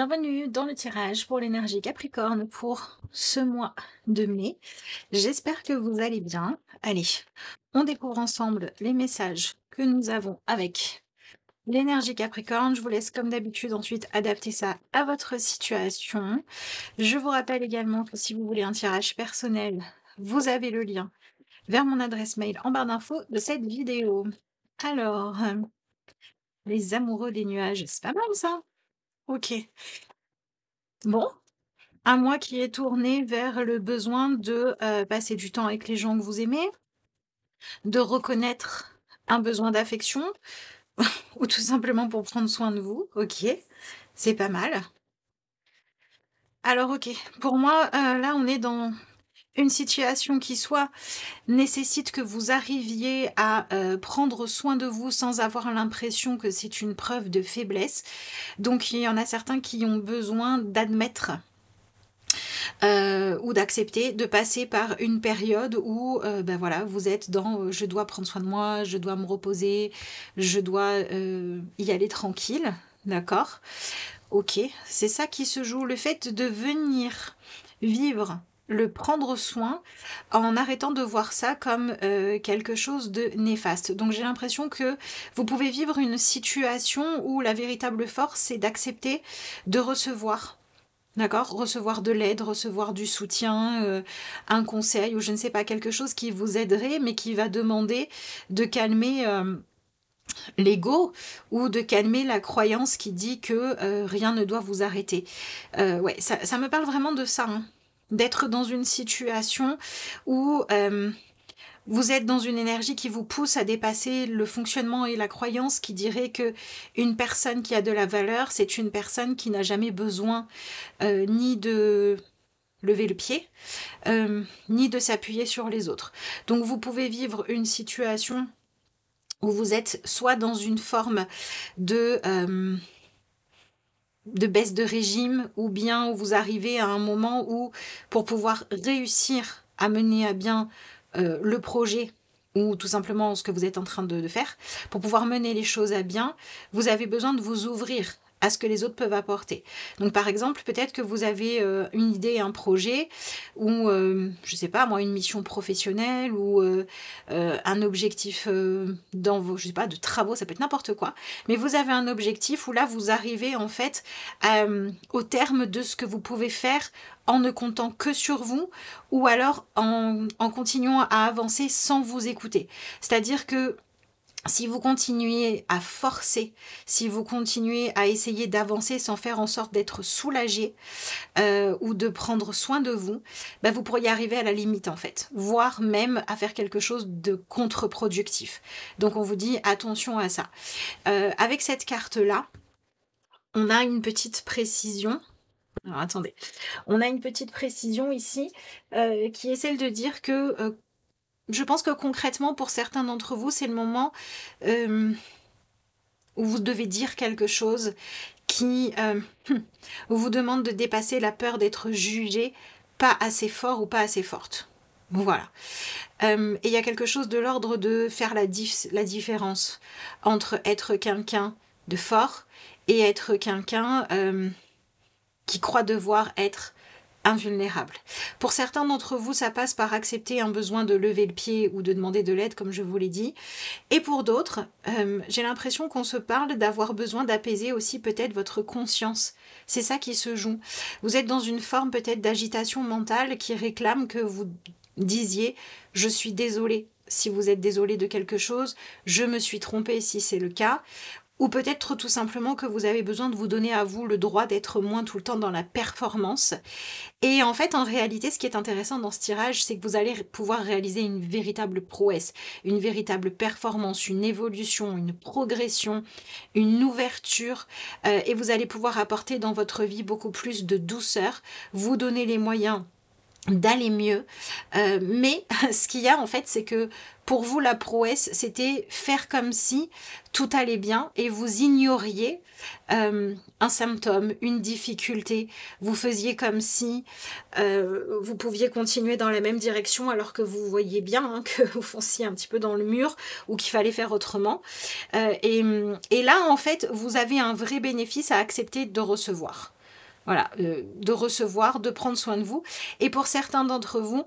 bienvenue dans le tirage pour l'énergie Capricorne pour ce mois de mai. J'espère que vous allez bien. Allez, on découvre ensemble les messages que nous avons avec l'énergie Capricorne. Je vous laisse comme d'habitude ensuite adapter ça à votre situation. Je vous rappelle également que si vous voulez un tirage personnel, vous avez le lien vers mon adresse mail en barre d'infos de cette vidéo. Alors, les amoureux des nuages, c'est pas mal ça? Ok. Bon, un mois qui est tourné vers le besoin de passer du temps avec les gens que vous aimez, de reconnaître un besoin d'affection, ou tout simplement pour prendre soin de vous. Ok, c'est pas mal. Alors ok, pour moi, là on est dans une situation qui soit nécessite que vous arriviez à prendre soin de vous sans avoir l'impression que c'est une preuve de faiblesse. Donc il y en a certains qui ont besoin d'admettre ou d'accepter de passer par une période où ben voilà, vous êtes dans je dois prendre soin de moi, je dois me reposer, je dois y aller tranquille, d'accord? Ok, c'est ça qui se joue, le fait de venir vivre le prendre soin en arrêtant de voir ça comme quelque chose de néfaste. Donc j'ai l'impression que vous pouvez vivre une situation où la véritable force c'est d'accepter de recevoir. D'accord? Recevoir de l'aide, recevoir du soutien, un conseil ou je ne sais pas, quelque chose qui vous aiderait, mais qui va demander de calmer l'ego ou de calmer la croyance qui dit que rien ne doit vous arrêter. Ouais, ça me parle vraiment de ça, hein. D'être dans une situation où vous êtes dans une énergie qui vous pousse à dépasser le fonctionnement et la croyance qui dirait que une personne qui a de la valeur, c'est une personne qui n'a jamais besoin ni de lever le pied, ni de s'appuyer sur les autres. Donc vous pouvez vivre une situation où vous êtes soit dans une forme de baisse de régime, ou bien où vous arrivez à un moment où, pour pouvoir réussir à mener à bien le projet, ou tout simplement ce que vous êtes en train de faire, pour pouvoir mener les choses à bien, vous avez besoin de vous ouvrir à ce que les autres peuvent apporter. Donc par exemple, peut-être que vous avez une idée, un projet, ou je sais pas moi, une mission professionnelle, ou un objectif dans vos, je sais pas, de travaux, ça peut être n'importe quoi, mais vous avez un objectif où là vous arrivez en fait au terme de ce que vous pouvez faire en ne comptant que sur vous, ou alors en continuant à avancer sans vous écouter. C'est-à-dire que si vous continuez à forcer, si vous continuez à essayer d'avancer sans faire en sorte d'être soulagé ou de prendre soin de vous, bah vous pourriez arriver à la limite en fait, voire même à faire quelque chose de contre-productif. Donc on vous dit attention à ça. Avec cette carte-là, on a une petite précision. Alors attendez, on a une petite précision ici qui est celle de dire que je pense que concrètement, pour certains d'entre vous, c'est le moment où vous devez dire quelque chose qui vous demande de dépasser la peur d'être jugé pas assez fort ou pas assez forte. Voilà. Et il y a quelque chose de l'ordre de faire la différence entre être quelqu'un de fort et être quelqu'un qui croit devoir être invulnérable. Pour certains d'entre vous, ça passe par accepter un besoin de lever le pied ou de demander de l'aide, comme je vous l'ai dit. Et pour d'autres, j'ai l'impression qu'on se parle d'avoir besoin d'apaiser aussi peut-être votre conscience. C'est ça qui se joue. Vous êtes dans une forme peut-être d'agitation mentale qui réclame que vous disiez « je suis désolée ». Si vous êtes désolé de quelque chose, je me suis trompée si c'est le cas. Ou peut-être tout simplement que vous avez besoin de vous donner à vous le droit d'être moins tout le temps dans la performance. Et en fait, en réalité, ce qui est intéressant dans ce tirage, c'est que vous allez pouvoir réaliser une véritable prouesse, une véritable performance, une évolution, une progression, une ouverture, et vous allez pouvoir apporter dans votre vie beaucoup plus de douceur, vous donner les moyens d'aller mieux, mais ce qu'il y a en fait, c'est que pour vous la prouesse c'était faire comme si tout allait bien et vous ignoriez un symptôme, une difficulté, vous faisiez comme si vous pouviez continuer dans la même direction alors que vous voyez bien hein, que vous fonciez un petit peu dans le mur ou qu'il fallait faire autrement, et là en fait vous avez un vrai bénéfice à accepter de recevoir. Voilà, de recevoir, de prendre soin de vous. Et pour certains d'entre vous,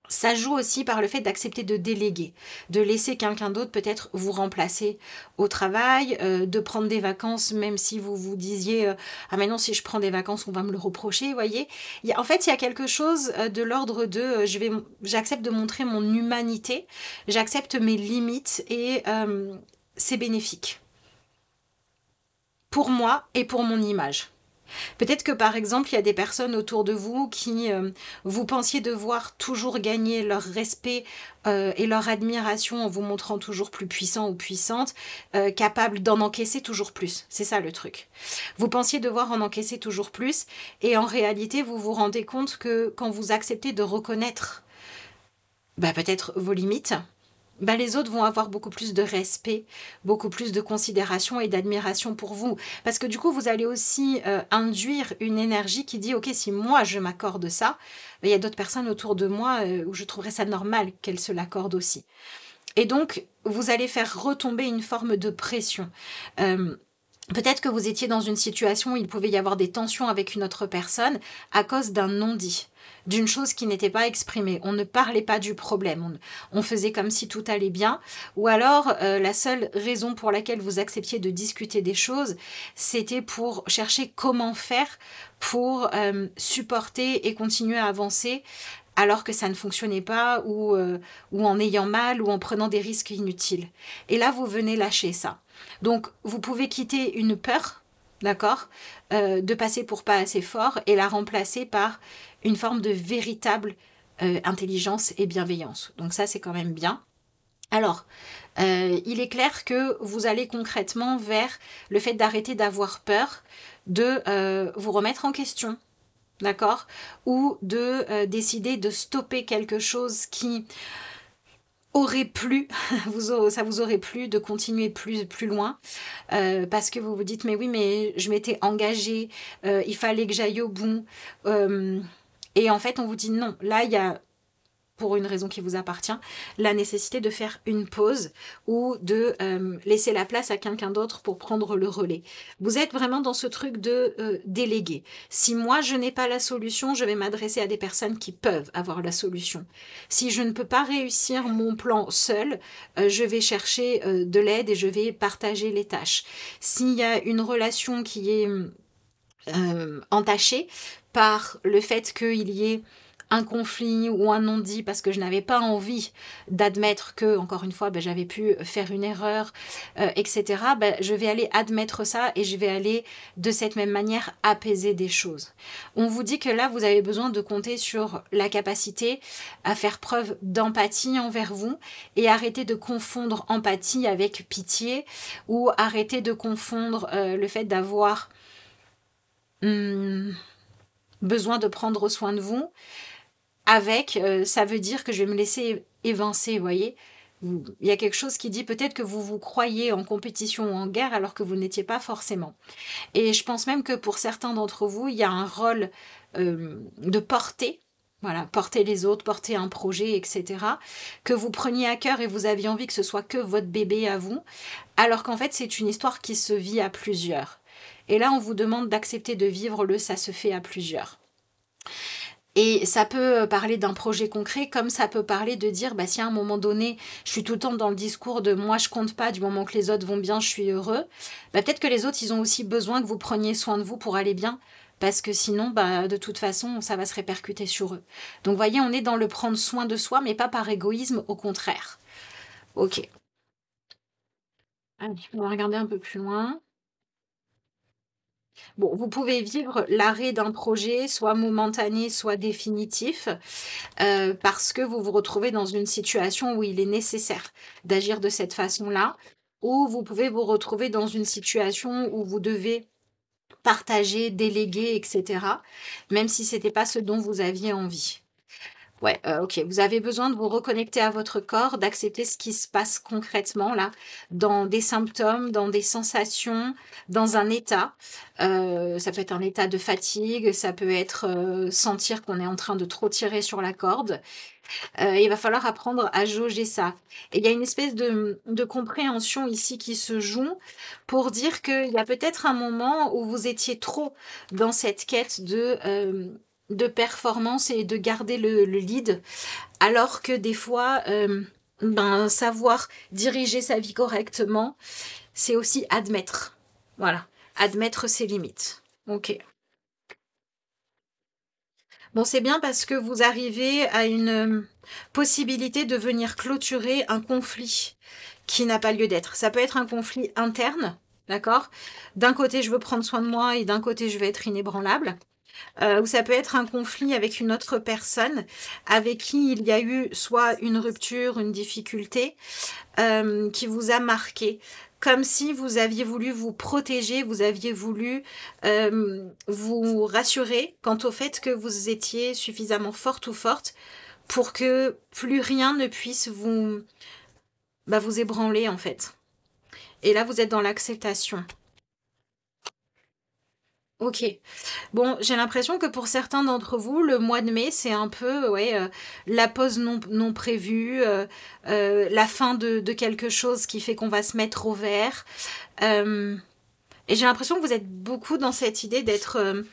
ça joue aussi par le fait d'accepter de déléguer, de laisser quelqu'un d'autre peut-être vous remplacer au travail, de prendre des vacances même si vous vous disiez ah mais non, si je prends des vacances on va me le reprocher, vous voyez. En fait il y a quelque chose de l'ordre de j'accepte de montrer mon humanité, j'accepte mes limites et c'est bénéfique pour moi et pour mon image. Peut-être que par exemple, il y a des personnes autour de vous qui vous pensiez devoir toujours gagner leur respect et leur admiration en vous montrant toujours plus puissant ou puissante, capable d'en encaisser toujours plus. C'est ça le truc. Vous pensiez devoir en encaisser toujours plus et en réalité, vous vous rendez compte que quand vous acceptez de reconnaître peut-être vos limites, les autres vont avoir beaucoup plus de respect, beaucoup plus de considération et d'admiration pour vous. Parce que du coup, vous allez aussi induire une énergie qui dit, ok, si moi je m'accorde ça, il y a d'autres personnes autour de moi où je trouverais ça normal qu'elles se l'accordent aussi. Et donc, vous allez faire retomber une forme de pression. Peut-être que vous étiez dans une situation où il pouvait y avoir des tensions avec une autre personne à cause d'un non-dit, d'une chose qui n'était pas exprimée. On ne parlait pas du problème, on faisait comme si tout allait bien. Ou alors, la seule raison pour laquelle vous acceptiez de discuter des choses, c'était pour chercher comment faire pour supporter et continuer à avancer alors que ça ne fonctionnait pas ou en ayant mal ou en prenant des risques inutiles. Et là, vous venez lâcher ça. Donc, vous pouvez quitter une peur, d'accord, de passer pour pas assez fort et la remplacer par une forme de véritable intelligence et bienveillance. Donc ça, c'est quand même bien. Alors, il est clair que vous allez concrètement vers le fait d'arrêter d'avoir peur, de vous remettre en question, d'accord, ou de décider de stopper quelque chose qui aurait plu, ça vous aurait plu de continuer plus loin, parce que vous vous dites mais oui mais je m'étais engagée, il fallait que j'aille au bout, et en fait on vous dit non, là il y a, pour une raison qui vous appartient, la nécessité de faire une pause ou de laisser la place à quelqu'un d'autre pour prendre le relais. Vous êtes vraiment dans ce truc de déléguer. Si moi, je n'ai pas la solution, je vais m'adresser à des personnes qui peuvent avoir la solution. Si je ne peux pas réussir mon plan seul, je vais chercher de l'aide et je vais partager les tâches. S'il y a une relation qui est entachée par le fait qu'il y ait un conflit ou un non-dit parce que je n'avais pas envie d'admettre que, encore une fois, j'avais pu faire une erreur, etc., je vais aller admettre ça et je vais aller de cette même manière apaiser des choses. On vous dit que là, vous avez besoin de compter sur la capacité à faire preuve d'empathie envers vous et arrêter de confondre empathie avec pitié ou arrêter de confondre le fait d'avoir besoin de prendre soin de vous avec, ça veut dire que je vais me laisser évincer, vous voyez. Il y a quelque chose qui dit peut-être que vous vous croyez en compétition ou en guerre alors que vous n'étiez pas forcément. Et je pense même que pour certains d'entre vous, il y a un rôle de porter, voilà, porter les autres, porter un projet, etc., que vous preniez à cœur et vous aviez envie que ce soit que votre bébé à vous, alors qu'en fait, c'est une histoire qui se vit à plusieurs. Et là, on vous demande d'accepter de vivre le « ça se fait à plusieurs ». Et ça peut parler d'un projet concret, comme ça peut parler de dire, si à un moment donné, je suis tout le temps dans le discours de moi je compte pas, du moment que les autres vont bien, je suis heureux, peut-être que les autres, ils ont aussi besoin que vous preniez soin de vous pour aller bien, parce que sinon, de toute façon, ça va se répercuter sur eux. Donc, vous voyez, on est dans le prendre soin de soi, mais pas par égoïsme, au contraire. Ok. Allez, on va regarder un peu plus loin. Bon, vous pouvez vivre l'arrêt d'un projet, soit momentané, soit définitif, parce que vous vous retrouvez dans une situation où il est nécessaire d'agir de cette façon-là, ou vous pouvez vous retrouver dans une situation où vous devez partager, déléguer, etc., même si ce n'était pas ce dont vous aviez envie. Ouais, ok. Vous avez besoin de vous reconnecter à votre corps, d'accepter ce qui se passe concrètement là, dans des symptômes, dans des sensations, dans un état. Ça peut être un état de fatigue, ça peut être sentir qu'on est en train de trop tirer sur la corde. Il va falloir apprendre à jauger ça. Et il y a une espèce de compréhension ici qui se joue pour dire qu'il y a peut-être un moment où vous étiez trop dans cette quête de performance et de garder le lead, alors que des fois, savoir diriger sa vie correctement, c'est aussi admettre. Voilà, admettre ses limites. Ok. Bon, c'est bien parce que vous arrivez à une possibilité de venir clôturer un conflit qui n'a pas lieu d'être. Ça peut être un conflit interne, d'accord? D'un côté, je veux prendre soin de moi et d'un côté, je vais être inébranlable. Ou ça peut être un conflit avec une autre personne avec qui il y a eu soit une rupture, une difficulté qui vous a marqué. Comme si vous aviez voulu vous protéger, vous aviez voulu vous rassurer quant au fait que vous étiez suffisamment forte ou forte pour que plus rien ne puisse vous ébranler en fait. Et là, vous êtes dans l'acceptation. Ok. Bon, j'ai l'impression que pour certains d'entre vous, le mois de mai, c'est un peu la pause non prévue, la fin de quelque chose qui fait qu'on va se mettre au vert. Et j'ai l'impression que vous êtes beaucoup dans cette idée d'être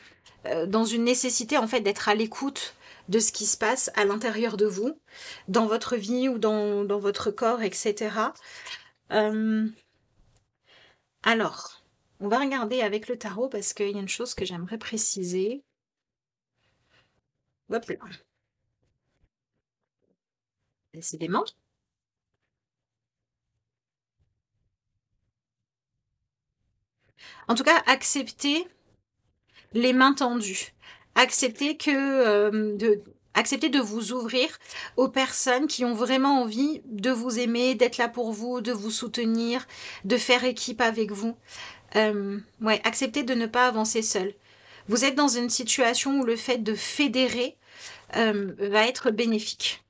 dans une nécessité en fait d'être à l'écoute de ce qui se passe à l'intérieur de vous, dans votre vie ou dans votre corps, etc. Euh, alors, on va regarder avec le tarot parce qu'il y a une chose que j'aimerais préciser. Hop là. Décidément. En tout cas, accepter les mains tendues. Accepter accepter de vous ouvrir aux personnes qui ont vraiment envie de vous aimer, d'être là pour vous, de vous soutenir, de faire équipe avec vous. Ouais, accepter de ne pas avancer seul. Vous êtes dans une situation où le fait de fédérer va être bénéfique.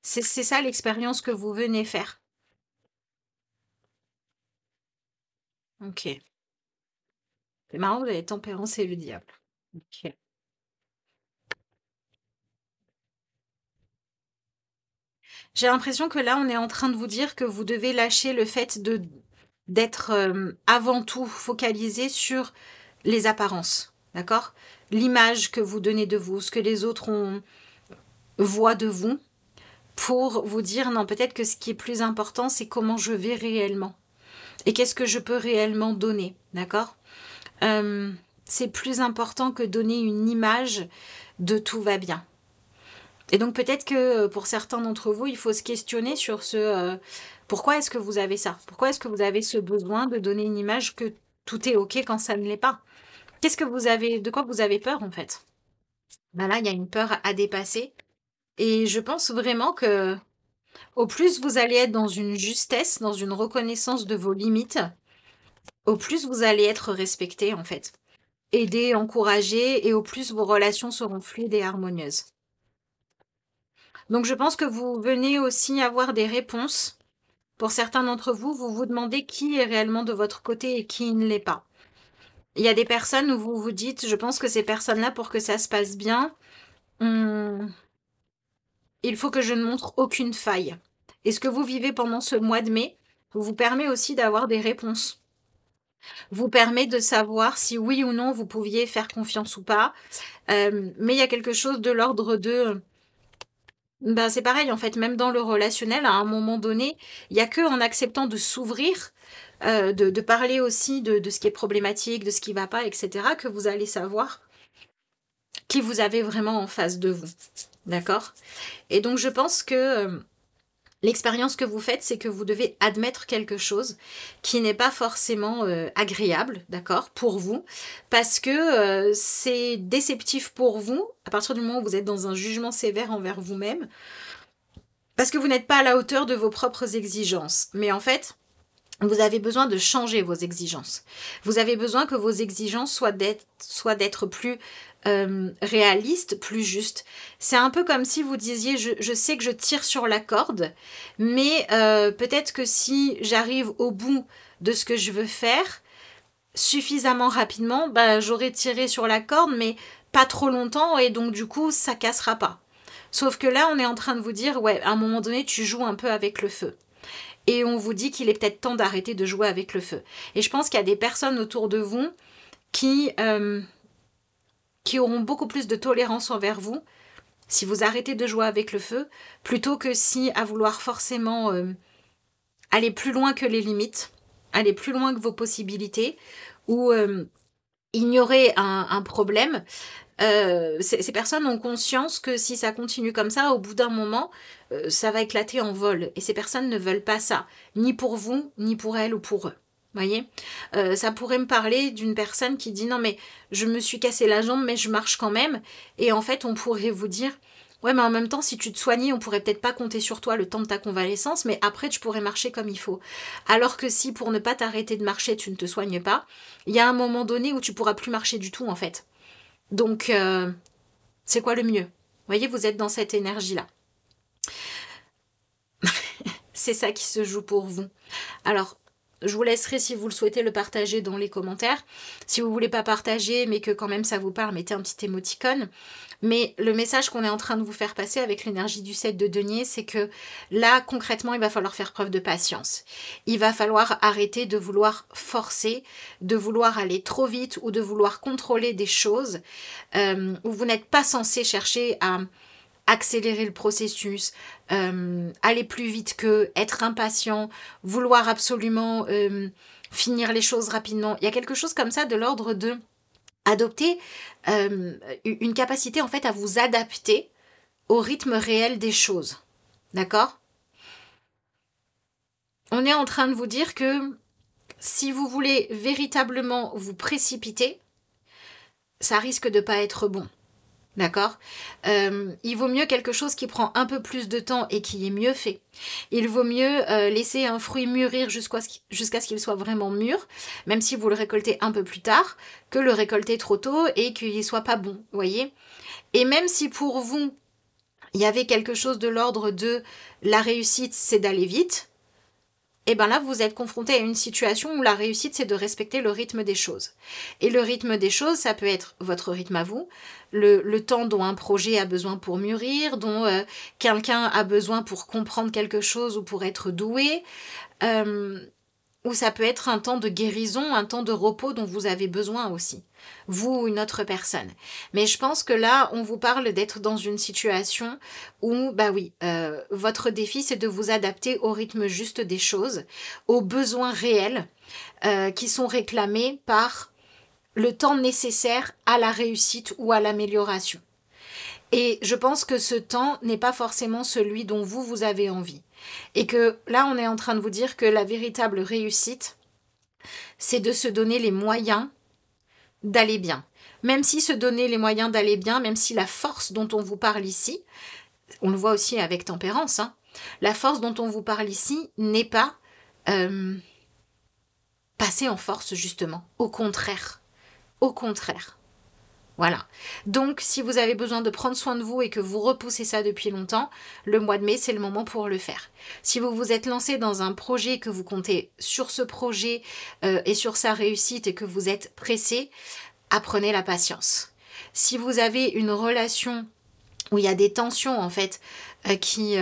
C'est ça l'expérience que vous venez faire. Ok. C'est marrant, vous avez tempérance et le diable. Ok. J'ai l'impression que là, on est en train de vous dire que vous devez lâcher le fait d'être avant tout focalisé sur les apparences, d'accord? L'image que vous donnez de vous, ce que les autres voient de vous, pour vous dire non, peut-être que ce qui est plus important, c'est comment je vais réellement et qu'est-ce que je peux réellement donner, d'accord? C'est plus important que donner une image de tout va bien. Et donc peut-être que pour certains d'entre vous, il faut se questionner sur pourquoi est-ce que vous avez ça? Pourquoi est-ce que vous avez ce besoin de donner une image que tout est ok quand ça ne l'est pas? Qu'est-ce que vous avez, de quoi vous avez peur en fait? Ben là, il y a une peur à dépasser. Et je pense vraiment que au plus vous allez être dans une justesse, dans une reconnaissance de vos limites, au plus vous allez être respecté en fait. Aidé, encouragé, et au plus vos relations seront fluides et harmonieuses. Donc je pense que vous venez aussi avoir des réponses. Pour certains d'entre vous, vous vous demandez qui est réellement de votre côté et qui ne l'est pas. Il y a des personnes où vous vous dites, je pense que ces personnes-là, pour que ça se passe bien, il faut que je ne montre aucune faille. Et ce que vous vivez pendant ce mois de mai vous permet aussi d'avoir des réponses. Vous permet de savoir si oui ou non vous pouviez faire confiance ou pas. Mais il y a quelque chose de l'ordre de... c'est pareil, en fait, même dans le relationnel, à un moment donné, il n'y a que en acceptant de s'ouvrir, de parler aussi de ce qui est problématique, de ce qui ne va pas, etc., que vous allez savoir qui vous avez vraiment en face de vous. D'accord? Et donc, je pense que l'expérience que vous faites, c'est que vous devez admettre quelque chose qui n'est pas forcément agréable, d'accord, pour vous, parce que c'est déceptif pour vous, à partir du moment où vous êtes dans un jugement sévère envers vous-même, parce que vous n'êtes pas à la hauteur de vos propres exigences. Mais en fait, vous avez besoin de changer vos exigences. Vous avez besoin que vos exigences soient d'être plus réalistes, plus justes. C'est un peu comme si vous disiez, je sais que je tire sur la corde, mais peut-être que si j'arrive au bout de ce que je veux faire, suffisamment rapidement, j'aurai tiré sur la corde, mais pas trop longtemps, et donc du coup, ça cassera pas. Sauf que là, on est en train de vous dire, ouais, à un moment donné, tu joues un peu avec le feu. Et on vous dit qu'il est peut-être temps d'arrêter de jouer avec le feu. Et je pense qu'il y a des personnes autour de vous qui auront beaucoup plus de tolérance envers vous si vous arrêtez de jouer avec le feu, plutôt que si à vouloir forcément aller plus loin que les limites, aller plus loin que vos possibilités, ou ignorer un problème. Ces personnes ont conscience que si ça continue comme ça, au bout d'un moment, ça va éclater en vol. Et ces personnes ne veulent pas ça, ni pour vous, ni pour elles ou pour eux. Voyez, ça pourrait me parler d'une personne qui dit non mais je me suis cassé la jambe mais je marche quand même, et en fait on pourrait vous dire ouais mais en même temps si tu te soignais on pourrait peut-être pas compter sur toi le temps de ta convalescence, mais après tu pourrais marcher comme il faut. Alors que si pour ne pas t'arrêter de marcher tu ne te soignes pas, il y a un moment donné où tu pourras plus marcher du tout en fait. Donc c'est quoi le mieux? Voyez, vous êtes dans cette énergie là. C'est ça qui se joue pour vous. Alors je vous laisserai, si vous le souhaitez, le partager dans les commentaires. Si vous ne voulez pas partager, mais que quand même ça vous parle, mettez un petit émoticône. Mais le message qu'on est en train de vous faire passer avec l'énergie du 7 de denier, c'est que là, concrètement, il va falloir faire preuve de patience. Il va falloir arrêter de vouloir forcer, de vouloir aller trop vite ou de vouloir contrôler des choses où vous n'êtes pas censé chercher à accélérer le processus, aller plus vite qu'eux, être impatient, vouloir absolument finir les choses rapidement. Il y a quelque chose comme ça de l'ordre de adopter une capacité en fait à vous adapter au rythme réel des choses. D'accord? On est en train de vous dire que si vous voulez véritablement vous précipiter, ça risque de pas être bon. D'accord? Il vaut mieux quelque chose qui prend un peu plus de temps et qui est mieux fait. Il vaut mieux laisser un fruit mûrir jusqu'à ce qu'il soit vraiment mûr, même si vous le récoltez un peu plus tard, que le récolter trop tôt et qu'il ne soit pas bon, vous voyez? Et même si pour vous, il y avait quelque chose de l'ordre de la réussite, c'est d'aller vite, et bien là, vous êtes confronté à une situation où la réussite, c'est de respecter le rythme des choses. Et le rythme des choses, ça peut être votre rythme à vous, le temps dont un projet a besoin pour mûrir, dont quelqu'un a besoin pour comprendre quelque chose ou pour être doué, ou ça peut être un temps de guérison, un temps de repos dont vous avez besoin aussi, vous ou une autre personne. Mais je pense que là, on vous parle d'être dans une situation où, bah oui, votre défi, c'est de vous adapter au rythme juste des choses, aux besoins réels qui sont réclamés par le temps nécessaire à la réussite ou à l'amélioration. Et je pense que ce temps n'est pas forcément celui dont vous avez envie. Et que là, on est en train de vous dire que la véritable réussite, c'est de se donner les moyens d'aller bien. Même si se donner les moyens d'aller bien, même si la force dont on vous parle ici, on le voit aussi avec tempérance, hein, la force dont on vous parle ici n'est pas passer en force justement. Au contraire. Au contraire. Voilà. Donc, si vous avez besoin de prendre soin de vous et que vous repoussez ça depuis longtemps, le mois de mai, c'est le moment pour le faire. Si vous vous êtes lancé dans un projet, que vous comptez sur ce projet et sur sa réussite et que vous êtes pressé, apprenez la patience. Si vous avez une relation où il y a des tensions en fait qui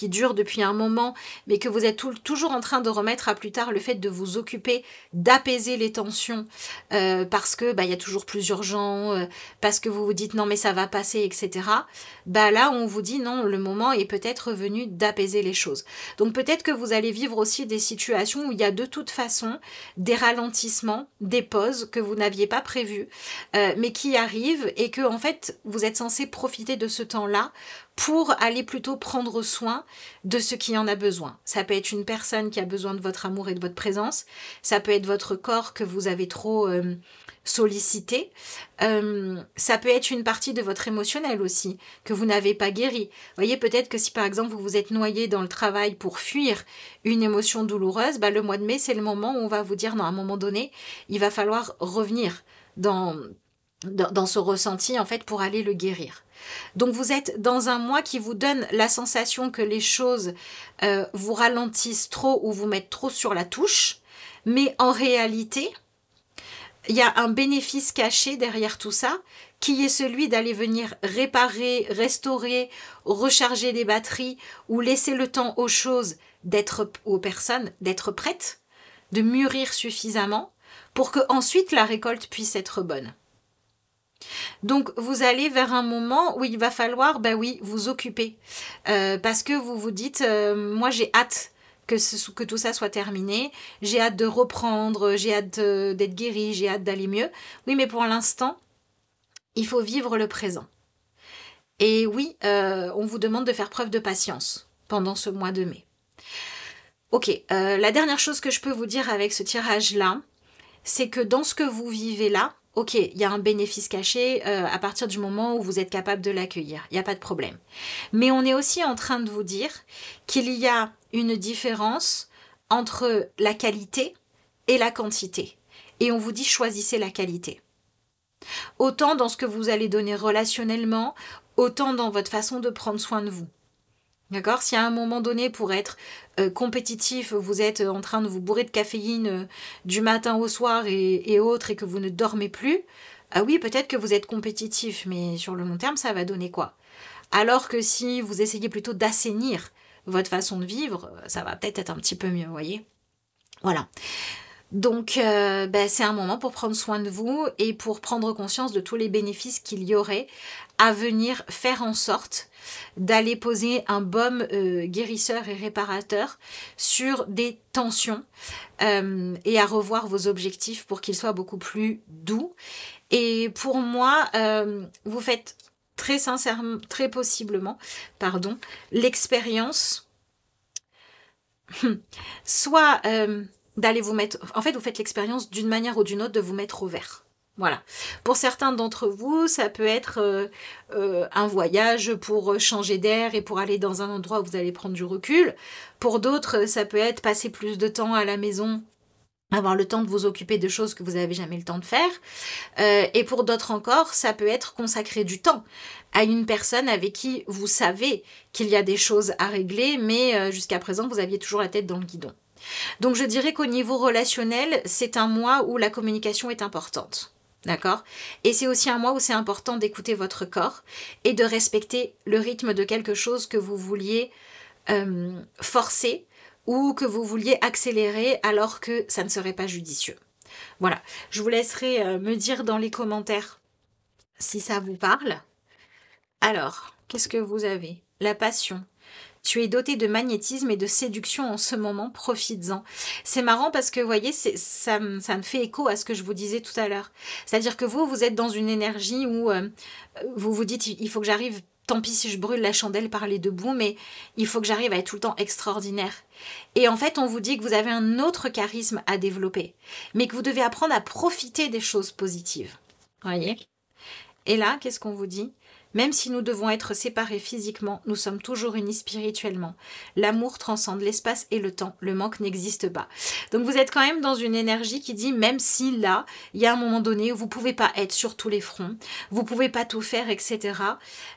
durent depuis un moment, mais que vous êtes toujours en train de remettre à plus tard, le fait de vous occuper d'apaiser les tensions parce que il y a toujours plus urgent, parce que vous vous dites non mais ça va passer, etc. Là on vous dit non, le moment est peut-être venu d'apaiser les choses. Donc peut-être que vous allez vivre aussi des situations où il y a de toute façon des ralentissements, des pauses que vous n'aviez pas prévues, mais qui arrivent et que en fait vous êtes censé profiter de ce temps-là pour aller plutôt prendre soin de ce qui en a besoin. Ça peut être une personne qui a besoin de votre amour et de votre présence, ça peut être votre corps que vous avez trop sollicité, ça peut être une partie de votre émotionnel aussi, que vous n'avez pas guéri. Vous voyez, peut-être que si par exemple vous vous êtes noyé dans le travail pour fuir une émotion douloureuse, le mois de mai c'est le moment où on va vous dire non, à un moment donné, il va falloir revenir dans ce ressenti en fait pour aller le guérir. Donc vous êtes dans un mois qui vous donne la sensation que les choses vous ralentissent trop ou vous mettent trop sur la touche, mais en réalité, il y a un bénéfice caché derrière tout ça, qui est celui d'aller venir réparer, restaurer, recharger les batteries ou laisser le temps aux choses aux personnes d'être prêtes, de mûrir suffisamment pour que ensuite la récolte puisse être bonne. Donc vous allez vers un moment où il va falloir, ben oui, vous occuper. Parce que vous vous dites, moi j'ai hâte que tout ça soit terminé, j'ai hâte de reprendre, j'ai hâte d'être guérie, j'ai hâte d'aller mieux. Oui, mais pour l'instant, il faut vivre le présent. Et oui, on vous demande de faire preuve de patience pendant ce mois de mai. Ok, la dernière chose que je peux vous dire avec ce tirage-là, c'est que dans ce que vous vivez là, ok, il y a un bénéfice caché à partir du moment où vous êtes capable de l'accueillir. Il n'y a pas de problème. Mais on est aussi en train de vous dire qu'il y a une différence entre la qualité et la quantité. Et on vous dit choisissez la qualité. Autant dans ce que vous allez donner relationnellement, autant dans votre façon de prendre soin de vous. D'accord? Si à un moment donné, pour être compétitif, vous êtes en train de vous bourrer de caféine du matin au soir et autres, et que vous ne dormez plus, ah oui, peut-être que vous êtes compétitif, mais sur le long terme, ça va donner quoi? Alors que si vous essayez plutôt d'assainir votre façon de vivre, ça va peut-être être un petit peu mieux, vous voyez? Voilà. Donc, c'est un moment pour prendre soin de vous et pour prendre conscience de tous les bénéfices qu'il y aurait à venir faire en sorte d'aller poser un baume guérisseur et réparateur sur des tensions et à revoir vos objectifs pour qu'ils soient beaucoup plus doux. Et pour moi, vous faites très sincèrement, très possiblement, l'expérience soit d'aller vous mettre... En fait, vous faites l'expérience d'une manière ou d'une autre de vous mettre au vert. Voilà. Pour certains d'entre vous, ça peut être un voyage pour changer d'air et pour aller dans un endroit où vous allez prendre du recul. Pour d'autres, ça peut être passer plus de temps à la maison, avoir le temps de vous occuper de choses que vous n'avez jamais le temps de faire. Et pour d'autres encore, ça peut être consacrer du temps à une personne avec qui vous savez qu'il y a des choses à régler, mais jusqu'à présent, vous aviez toujours la tête dans le guidon. Donc je dirais qu'au niveau relationnel, c'est un mois où la communication est importante. D'accord? Et c'est aussi un mois où c'est important d'écouter votre corps et de respecter le rythme de quelque chose que vous vouliez forcer ou que vous vouliez accélérer alors que ça ne serait pas judicieux. Voilà, je vous laisserai me dire dans les commentaires si ça vous parle. Alors, qu'est-ce que vous avez? La passion. Tu es doté de magnétisme et de séduction en ce moment, profites-en. C'est marrant parce que, vous voyez, ça me fait écho à ce que je vous disais tout à l'heure. C'est-à-dire que vous êtes dans une énergie où vous vous dites, il faut que j'arrive, tant pis si je brûle la chandelle par les deux bouts, mais il faut que j'arrive à être tout le temps extraordinaire. Et en fait, on vous dit que vous avez un autre charisme à développer, mais que vous devez apprendre à profiter des choses positives. Vous voyez? Et là, qu'est-ce qu'on vous dit? Même si nous devons être séparés physiquement, nous sommes toujours unis spirituellement. L'amour transcende l'espace et le temps. Le manque n'existe pas. Donc vous êtes quand même dans une énergie qui dit, même si là, il y a un moment donné où vous ne pouvez pas être sur tous les fronts, vous ne pouvez pas tout faire, etc.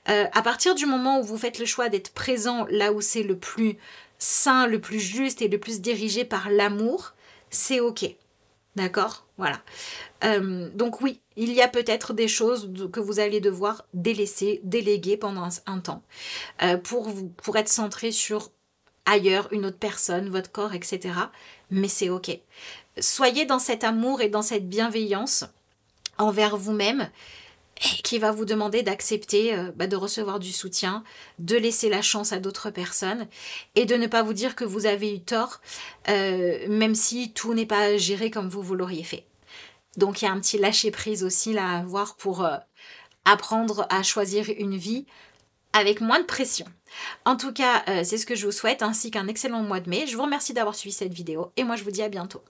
À partir du moment où vous faites le choix d'être présent là où c'est le plus sain, le plus juste et le plus dirigé par l'amour, c'est ok. D'accord? Voilà. Donc oui, il y a peut-être des choses que vous allez devoir déléguer pendant un temps pour être centré sur ailleurs, une autre personne, votre corps, etc. Mais c'est ok. Soyez dans cet amour et dans cette bienveillance envers vous-même qui va vous demander d'accepter de recevoir du soutien, de laisser la chance à d'autres personnes et de ne pas vous dire que vous avez eu tort, même si tout n'est pas géré comme vous l'auriez fait. Donc il y a un petit lâcher-prise aussi là à avoir pour apprendre à choisir une vie avec moins de pression. En tout cas, c'est ce que je vous souhaite, ainsi qu'un excellent mois de mai. Je vous remercie d'avoir suivi cette vidéo et moi je vous dis à bientôt.